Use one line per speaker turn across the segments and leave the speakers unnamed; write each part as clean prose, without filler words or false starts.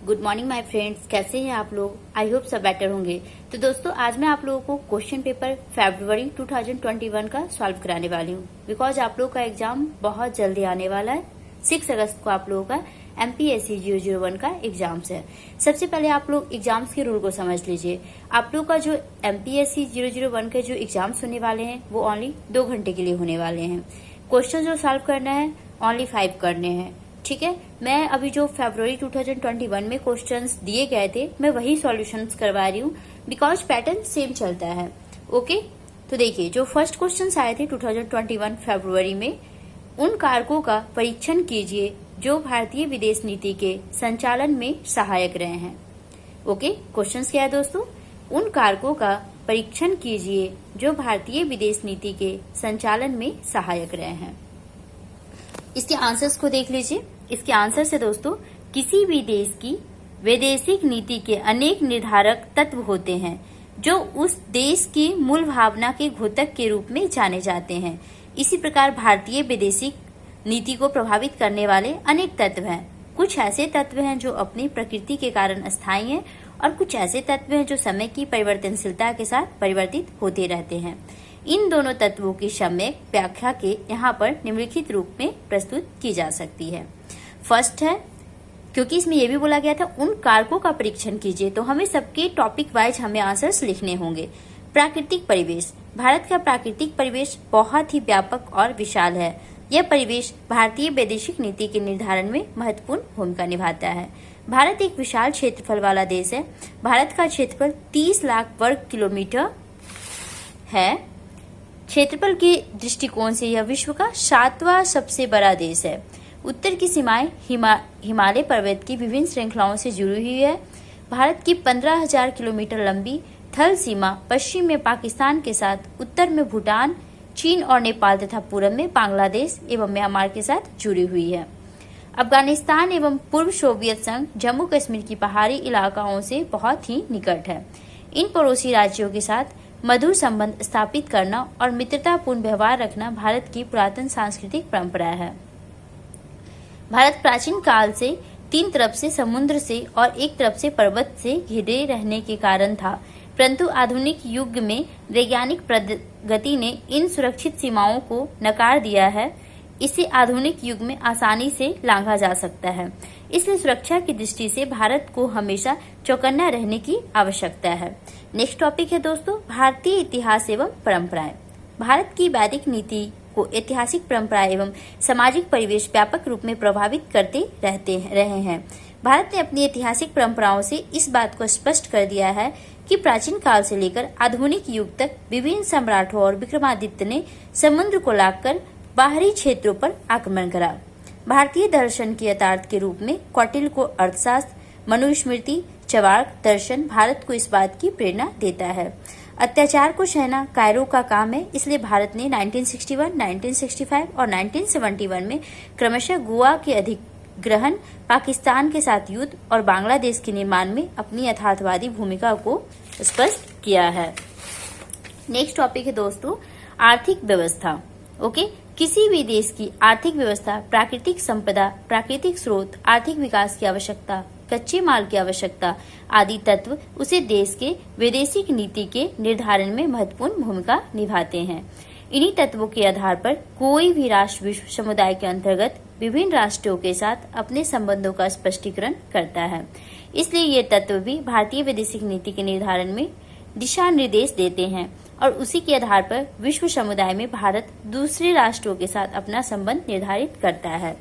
Good morning my friends, कैसे हैं आप लोग। आई होप सब बेटर होंगे। तो दोस्तों आज मैं आप लोगों को क्वेश्चन पेपर फरवरी 2021 का सॉल्व कराने वाली हूँ, बिकॉज आप लोगों का एग्जाम बहुत जल्दी आने वाला है। 6 अगस्त को आप लोगों का MPSC 001 का एग्जाम्स है। सबसे पहले आप लोग एग्जाम्स के रूल को समझ लीजिए। आप लोग का जो MPSC 001 के जो एग्जाम्स होने वाले हैं वो ओनली 2 घंटे के लिए होने वाले हैं। क्वेश्चन जो सॉल्व करना है ओनली 5 करने हैं, ठीक है। मैं अभी जो फरवरी 2021 में क्वेश्चंस दिए गए थे मैं वही सॉल्यूशंस करवा रही हूँ, बिकॉज पैटर्न सेम चलता है। ओके, तो देखिए जो फर्स्ट क्वेश्चंस आए थे 2021 फरवरी में, उन कारकों का परीक्षण कीजिए जो भारतीय विदेश नीति के संचालन में सहायक रहे हैं। ओके, क्वेश्चंस क्या है दोस्तों, उन कारकों का परीक्षण कीजिए जो भारतीय विदेश नीति के संचालन में सहायक रहे हैं। इसके आंसर्स को देख लीजिए। इसके आंसर से दोस्तों, किसी भी देश की वैदेशिक नीति के अनेक निर्धारक तत्व होते हैं जो उस देश की मूल भावना के घोतक के रूप में जाने जाते हैं। इसी प्रकार भारतीय वैदेशिक नीति को प्रभावित करने वाले अनेक तत्व हैं। कुछ ऐसे तत्व हैं जो अपनी प्रकृति के कारण अस्थायी हैं और कुछ ऐसे तत्व हैं जो समय की परिवर्तनशीलता के साथ परिवर्तित होते रहते हैं। इन दोनों तत्वों की सम्यक व्याख्या के यहाँ पर निम्नलिखित रूप में प्रस्तुत की जा सकती है। फर्स्ट है, क्योंकि इसमें यह भी बोला गया था उन कारकों का परीक्षण कीजिए, तो हमें सबके टॉपिक वाइज हमें आंसर्स लिखने होंगे। प्राकृतिक परिवेश, भारत का प्राकृतिक परिवेश बहुत ही व्यापक और विशाल है। यह परिवेश भारतीय वैदेशिक नीति के निर्धारण में महत्वपूर्ण भूमिका निभाता है। भारत एक विशाल क्षेत्रफल वाला देश है। भारत का क्षेत्रफल 30 लाख वर्ग किलोमीटर है। क्षेत्रफल के दृष्टिकोण से यह विश्व का 7वां सबसे बड़ा देश है। उत्तर की सीमाएं हिमालय पर्वत की विभिन्न श्रृंखलाओं से जुड़ी हुई है। भारत की 15,000 किलोमीटर लंबी थल सीमा पश्चिम में पाकिस्तान के साथ, उत्तर में भूटान, चीन और नेपाल तथा पूर्व में बांग्लादेश एवं म्यांमार के साथ जुड़ी हुई है। अफगानिस्तान एवं पूर्व सोवियत संघ जम्मू कश्मीर की पहाड़ी इलाकाओं से बहुत ही निकट है। इन पड़ोसी राज्यों के साथ मधुर संबंध स्थापित करना और मित्रतापूर्ण व्यवहार रखना भारत की पुरातन सांस्कृतिक परंपरा है। भारत प्राचीन काल से 3 तरफ से समुद्र से और एक तरफ से पर्वत से घिरे रहने के कारण था, परंतु आधुनिक युग में वैज्ञानिक प्रगति ने इन सुरक्षित सीमाओं को नकार दिया है। इसे आधुनिक युग में आसानी से लांघा जा सकता है। इसलिए सुरक्षा की दृष्टि से भारत को हमेशा चौकन्ना रहने की आवश्यकता है। नेक्स्ट टॉपिक है दोस्तों, भारतीय इतिहास एवं परंपराएं। भारत की वैदिक नीति को ऐतिहासिक परंपरा एवं सामाजिक परिवेश व्यापक रूप में प्रभावित करते रहे हैं। भारत ने अपनी ऐतिहासिक परंपराओं से इस बात को स्पष्ट कर दिया है कि प्राचीन काल से लेकर आधुनिक युग तक विभिन्न सम्राटों और विक्रमादित्य ने समुद्र को लाकर बाहरी क्षेत्रों पर आक्रमण करा। भारतीय दर्शन के यथार्थ के रूप में कौटिल्य को अर्थशास्त्र, मनुस्मृति, चवार्क दर्शन भारत को इस बात की प्रेरणा देता है। अत्याचार को सहना कायरो का काम है, इसलिए भारत ने 1961, 1965 और 1971 में क्रमशः गोवा के अधिग्रहण, पाकिस्तान के साथ युद्ध और बांग्लादेश के निर्माण में अपनी यथार्थवादी भूमिका को स्पष्ट किया है। नेक्स्ट टॉपिक है दोस्तों, आर्थिक व्यवस्था। ओके, किसी भी देश की आर्थिक व्यवस्था प्राकृतिक संपदा, प्राकृतिक स्रोत, आर्थिक विकास की आवश्यकता, कच्चे माल की आवश्यकता आदि तत्व उसे देश के वैदेशिक नीति के निर्धारण में महत्वपूर्ण भूमिका निभाते हैं। इन्हीं तत्वों के आधार पर कोई भी राष्ट्र विश्व समुदाय के अंतर्गत विभिन्न राष्ट्रों के साथ अपने संबंधों का स्पष्टीकरण करता है। इसलिए ये तत्व भी भारतीय वैदेशिक नीति के निर्धारण में दिशा निर्देश देते हैं और उसी के आधार पर विश्व समुदाय में भारत दूसरे राष्ट्रों के साथ अपना संबंध निर्धारित करता है।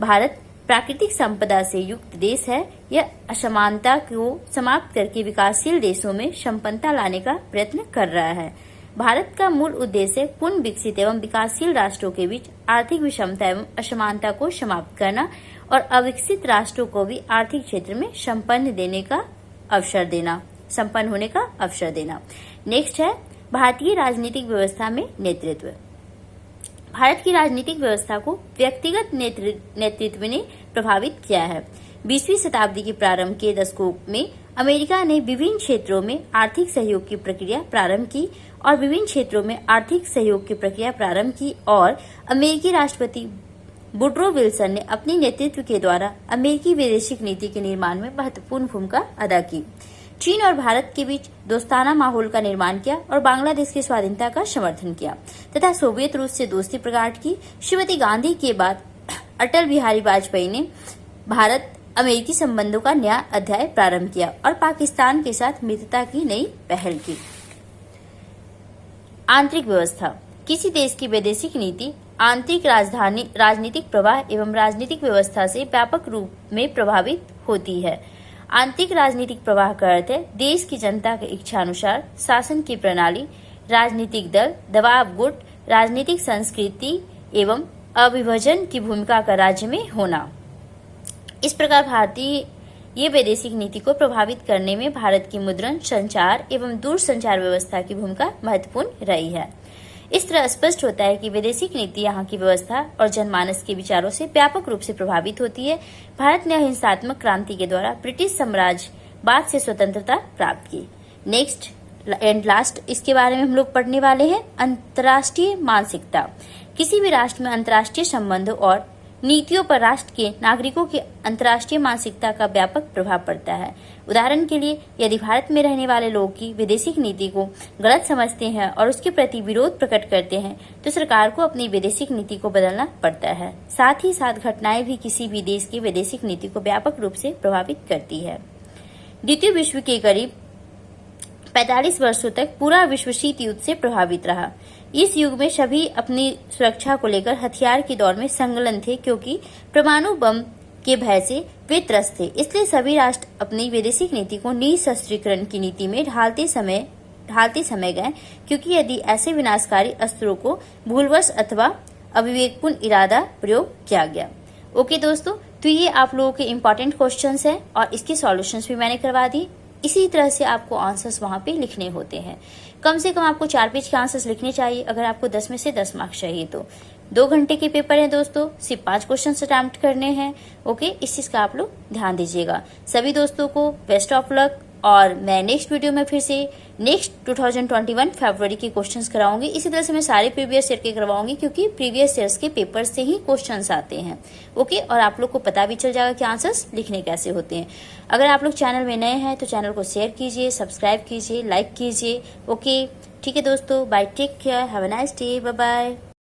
भारत प्राकृतिक संपदा से युक्त देश है। यह असमानता को समाप्त करके विकासशील देशों में संपन्नता लाने का प्रयत्न कर रहा है। भारत का मूल उद्देश्य पूर्ण विकसित एवं विकासशील राष्ट्रों के बीच आर्थिक विषमता एवं असमानता को समाप्त करना और अविकसित राष्ट्रों को भी आर्थिक क्षेत्र में संपन्न होने का अवसर देना। नेक्स्ट है, भारतीय राजनीतिक व्यवस्था में नेतृत्व। भारत की राजनीतिक व्यवस्था को व्यक्तिगत नेतृत्व ने प्रभावित किया है। 20वीं शताब्दी के प्रारंभ के दशकों में अमेरिका ने विभिन्न क्षेत्रों में आर्थिक सहयोग की प्रक्रिया प्रारंभ की और अमेरिकी राष्ट्रपति वुडरो विल्सन ने अपने नेतृत्व के द्वारा अमेरिकी वैदेशिक नीति के निर्माण में महत्वपूर्ण भूमिका अदा की। चीन और भारत के बीच दोस्ताना माहौल का निर्माण किया और बांग्लादेश की स्वाधीनता का समर्थन किया तथा सोवियत रूस से दोस्ती प्रगाढ़ की। श्रीमती गांधी के बाद अटल बिहारी वाजपेयी ने भारत अमेरिकी संबंधों का नया अध्याय प्रारंभ किया और पाकिस्तान के साथ मित्रता की नई पहल की। आंतरिक व्यवस्था। किसी देश की वैदेशिक नीति आंतरिक राजनीतिक प्रवाह एवं राजनीतिक व्यवस्था से व्यापक रूप में प्रभावित होती है। आंतरिक राजनीतिक प्रवाह का अर्थ है देश की जनता के इच्छानुसार शासन की प्रणाली, राजनीतिक दल, दबाव गुट, राजनीतिक संस्कृति एवं अविभाजन की भूमिका का राज्य में होना। इस प्रकार भारतीय ये वैदेशिक नीति को प्रभावित करने में भारत की मुद्रण, संचार एवं दूरसंचार व्यवस्था की भूमिका महत्वपूर्ण रही है। इस तरह स्पष्ट होता है कि वैदेशिक नीति यहाँ की व्यवस्था और जनमानस के विचारों से व्यापक रूप से प्रभावित होती है। भारत ने अहिंसात्मक क्रांति के द्वारा ब्रिटिश साम्राज्यवाद से स्वतंत्रता प्राप्त की। नेक्स्ट एंड लास्ट इसके बारे में हम लोग पढ़ने वाले हैं। अंतर्राष्ट्रीय मानसिकता। किसी भी राष्ट्र में अंतर्राष्ट्रीय संबंधों और नीतियों पर राष्ट्र के नागरिकों की अंतर्राष्ट्रीय मानसिकता का व्यापक प्रभाव पड़ता है। उदाहरण के लिए यदि भारत में रहने वाले लोग की वैदेशिक नीति को गलत समझते हैं और उसके प्रति विरोध प्रकट करते हैं तो सरकार को अपनी वैदेशिक नीति को बदलना पड़ता है। साथ ही साथ घटनाएं भी किसी भी देश की वैदेशिक नीति को व्यापक रूप से प्रभावित करती है। द्वितीय विश्व के करीब 45 वर्षों तक पूरा विश्व शीत युद्ध से प्रभावित रहा। इस युग में सभी अपनी सुरक्षा को लेकर हथियार की दौड़ में संलग्न थे क्योंकि परमाणु बम के भय से वे त्रस्त थे। इसलिए सभी राष्ट्र अपनी वैदेशिक नीति को निशस्त्रीकरण की नीति में ढालते समय गए क्योंकि यदि ऐसे विनाशकारी अस्त्रों को भूलवश अथवा अविवेकपूर्ण इरादा प्रयोग किया गया। ओके दोस्तों, तो ये आप लोगों के इम्पोर्टेंट क्वेश्चंस हैं और इसके सॉल्यूशंस भी मैंने करवा दी। इसी तरह से आपको आंसर्स वहां पे लिखने होते हैं। कम से कम आपको 4 पेज के आंसर्स लिखने चाहिए। अगर आपको 10 में से 10 मार्क्स चाहिए तो 2 घंटे के पेपर है दोस्तों, सिर्फ 5 क्वेश्चन अटेम्प्ट करने हैं। ओके, इस चीज का आप लोग ध्यान दीजिएगा। सभी दोस्तों को बेस्ट ऑफ लक और मैं नेक्स्ट वीडियो में फिर से नेक्स्ट 2021 फरवरी के क्वेश्चंस कराऊंगी। इसी तरह से मैं सारे प्रीवियस ईयर के करवाऊंगी क्योंकि प्रीवियस ईयर्स के पेपर से ही क्वेश्चंस आते हैं। ओके, और आप लोग को पता भी चल जाएगा कि आंसर्स लिखने कैसे होते हैं। अगर आप लोग चैनल में नए हैं तो चैनल को शेयर कीजिए, सब्सक्राइब कीजिए, लाइक कीजिए। ओके, ठीक है दोस्तों, bye, take care, have a nice day, bye bye.